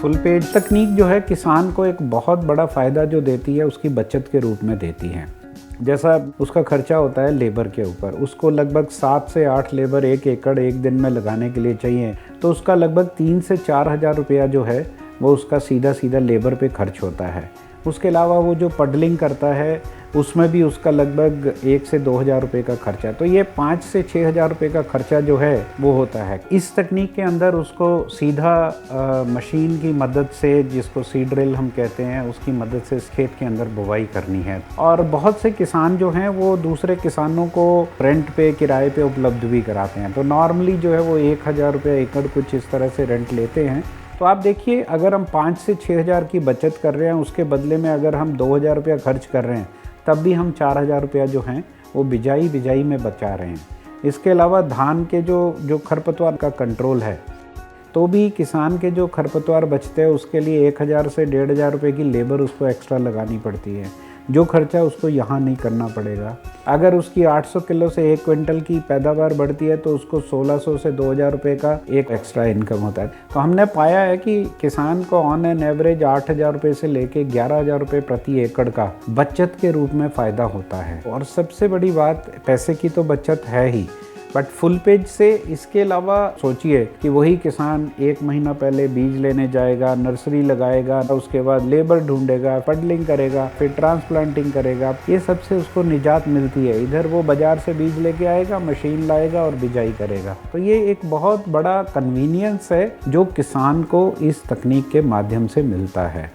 Full page तकनीक जो है किसान को एक बहुत बड़ा फ़ायदा जो देती है उसकी बचत के रूप में देती है। जैसा उसका खर्चा होता है लेबर के ऊपर, उसको लगभग 7 से 8 लेबर 1 एकड़ 1 दिन में लगाने के लिए चाहिए, तो उसका लगभग 3 से 4 हज़ार रुपया जो है वो उसका सीधा सीधा लेबर पे खर्च होता है। उसके अलावा वो जो पडलिंग करता है उसमें भी उसका लगभग 1 से 2 हज़ार रुपये का खर्चा, तो ये 5 से 6 हज़ार रुपये का खर्चा जो है वो होता है। इस तकनीक के अंदर उसको सीधा मशीन की मदद से, जिसको सीड ड्रिल हम कहते हैं, उसकी मदद से इस खेत के अंदर बुवाई करनी है। और बहुत से किसान जो हैं वो दूसरे किसानों को रेंट पे, किराए पे उपलब्ध भी कराते हैं। तो नॉर्मली जो है वो 1 हज़ार रुपये एकड़ कुछ इस तरह से रेंट लेते हैं। तो आप देखिए, अगर हम 5 से 6 हज़ार की बचत कर रहे हैं, उसके बदले में अगर हम 2 हज़ार रुपया खर्च कर रहे हैं, तब भी हम 4 हज़ार रुपया जो हैं वो बिजाई में बचा रहे हैं। इसके अलावा धान के जो खरपतवार का कंट्रोल है, तो भी किसान के जो खरपतवार बचते हैं उसके लिए 1 हज़ार से 1.5 हज़ार रुपये की लेबर उसको एक्स्ट्रा लगानी पड़ती है। जो खर्चा उसको यहाँ नहीं करना पड़ेगा। अगर उसकी 800 किलो से 1 क्विंटल की पैदावार बढ़ती है तो उसको 1600 से 2000 रुपये का एक एक्स्ट्रा इनकम होता है। तो हमने पाया है कि किसान को ऑन एन एवरेज 8 हज़ार रुपये से लेके 11 हज़ार रुपये प्रति एकड़ का बचत के रूप में फ़ायदा होता है। और सबसे बड़ी बात, पैसे की तो बचत है ही, बट फुल पेज से इसके अलावा सोचिए कि वही किसान 1 महीना पहले बीज लेने जाएगा, नर्सरी लगाएगा, उसके बाद लेबर ढूंढेगा, पडलिंग करेगा, फिर ट्रांसप्लांटिंग करेगा। ये सबसे उसको निजात मिलती है। इधर वो बाज़ार से बीज लेके आएगा, मशीन लाएगा और बिजाई करेगा। तो ये एक बहुत बड़ा कन्वीनियंस है जो किसान को इस तकनीक के माध्यम से मिलता है।